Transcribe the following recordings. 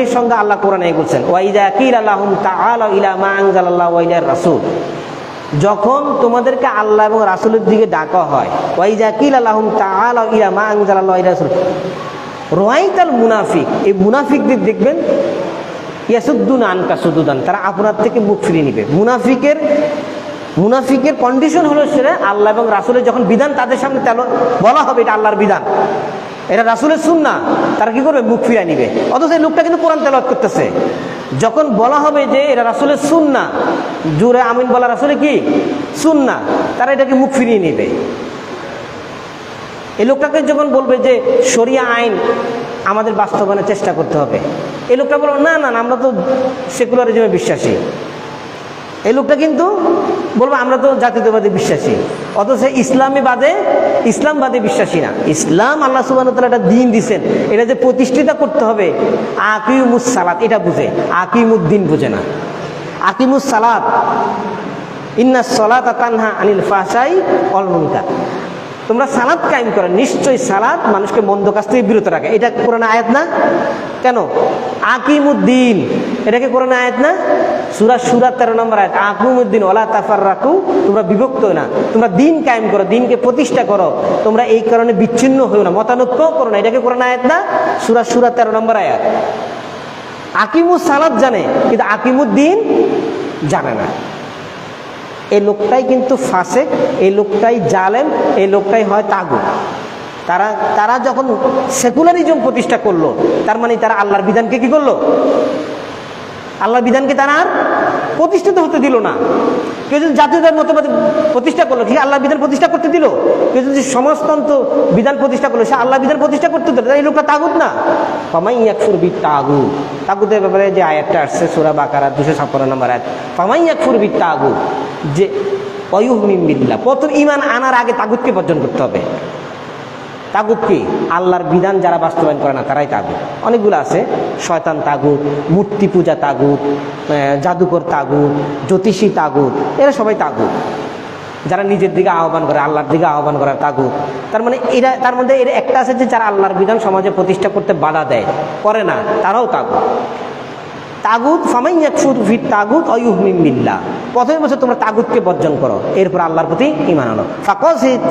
এর সঙ্গে আল্লাহ কোরআনে বলছেন ওয়াইজা কিলা লাহুম তাআলা ইলা মা আনজালাল্লাহু ওয়া ইলার রাসূল, যখন তোমাদেরকে আল্লাহ এবং রাসূলের দিকে ডাকা হয়, ওয়াইজা কিলা লাহুম তাআলা ইলা মা আনজালাল্লাহু ওয়া ইলার রাসূল, রাআইতাল মুনাফিক, এই মুনাফিকদের দেখবেন ইয়াসুদ্দুনা আনকা সুদুদান, তারা আপনার থেকে মুখ ফিরিয়ে নিবে। মুনাফিকের কন্ডিশন হলো সেটা আল্লাহ এবং রাসূলের যখন বিধান তাদের সামনে বলা হবে এটা আল্লাহর বিধান, এটা রাসূলের সুন্নাহ, তারা কি করবে? মুখ ফিরিয়ে নিবে। অথচ এই লোকটা কিন্তু কোরআন তেলাওয়াত করতেছে, যখন বলা হবে যে এটা রাসূলের সুন্নাহ, জোরে আমিন বলা রাসূলের কি সুন্নাহ, তারা এটাকে মুখ ফিরিয়ে নিবে। এই লোকটাকে যখন বলবে যে শরিয়া আইন আমাদের বাস্তবায়নের চেষ্টা করতে হবে, এই লোকটা বলবে না না আমরা তো সেকুলারিজমে বিশ্বাসী। এই লোকটা কিন্তু বলবো আমরা তো জাতীয়তাবাদী বিশ্বাসী, অথচ ইসলামবাদে বিশ্বাসী না। ইসলাম আল্লাহ সুবহানাহু ওয়া তাআলা একটা দ্বীন দিয়েছেন, এটা যে প্রতিষ্ঠিত করতে হবে, আকিমুস সালাত এটা বুঝে, আকিমুদ্দিন বুঝে না। আকিমুস সালাত ইন্নাস সালাতা তানহা আনিল ফাহশাই ওয়াল মুনকার, তোমরা সালাত কায়েম করো, নিশ্চয়ই সালাত মানুষকে মন্দ কাজ থেকে বিরত রাখে। এটা কোরআনে আয়াত না? কেন? আকিমুদ্দিন এটাকে কোরআনে আয়াত না? সূরা 13 নম্বর আয়াত, আকিমুদ্দিন ওয়ালা তাফাররাকু, তোমরা বিভক্ত হও না, তোমরা দিন কায়েম করো, দিনকে প্রতিষ্ঠা করো, তোমরা এই কারণে বিচ্ছিন্ন হও না, মতানৈক্য করো না। এটাকে কোরআনে আয়াত না? সূরা 13 নম্বর আয়াত। আকিমুস সালাত জানে কিন্তু আকিমুদ্দিন জানে না। এই লোকটাই কিন্তু ফাসেক, এই লোকটাই জালেম, এই লোকটাই হয় তাগুত। তারা যখন সেকুলারিজম প্রতিষ্ঠা করলো, তার মানে তারা আল্লাহর বিধানকে কি করলো? আল্লাহর বিধানকে তারা আর প্রতিষ্ঠিত হতে দিল না। কেউ যদি জাতীয়তার মতবাদ প্রতিষ্ঠা করলো, ঠিক আল্লাহর বিধান প্রতিষ্ঠা করতে দিল। কেউ যদি সমাজতন্ত্র বিধান প্রতিষ্ঠা করলো, সে আল্লাহর বিধান প্রতিষ্ঠা করতে দিল, এই লোকটা তাগুত না? ফামান ইয়াকফুর বিত-তাগুত, তাগুতের ব্যাপারে যে আয়াতটা আসছে সূরা বাকারা 256 নম্বর আয়াত, ফামান ইয়াকফুর বিত-তাগুত, যে ওয়ায়ুমিন বিল্লাহ, প্রথম ঈমান আনার আগে তাগুতকে বর্জন করতে হবে। তাগুত কি? আল্লাহর বিধান যারা বাস্তবায়ন করে না তারাই তাগুত। অনেকগুলো আছে, শয়তান তাগুত, মূর্তি পূজা তাগুত, জাদুকর তাগুত, জ্যোতিষী তাগুত, এরা সবাই তাগুত। যারা নিজের দিকে আহ্বান করে, আল্লাহর দিকে আহ্বান করার তাগুত। তার মধ্যে এর একটা আছে যে যারা আল্লাহর বিধান সমাজে প্রতিষ্ঠা করতে বাধা দেয়, করে না, তারাও তাগুত। তাগুত ফামান ইয়াকফুর বিত-তাগুত ওয়া ইউমিন বিল্লাহ, প্রথমে বলছে তোমরা তাগুতকে বর্জন করো, এরপর আল্লাহর প্রতি ঈমান আনো।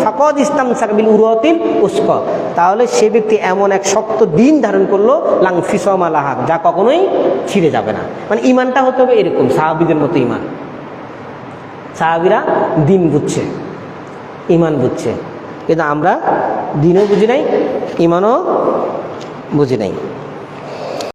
ফাকাদ ইসতামসাকা বিল উরওয়াতিল উসকা, তাহলে সে ব্যক্তি এমন এক শক্ত দিন ধারণ করলো লাং ফিসামা লাহা, যা কখনোই ছিঁড়ে যাবে না। মানে ঈমানটা হতে হবে এরকম সাহাবীদের মতো ঈমান। সাহাবীরা দিন বুঝছে, ঈমান বুঝছে, কিন্তু আমরা দিনও বুঝি নাই, ঈমানও বুঝি নাই।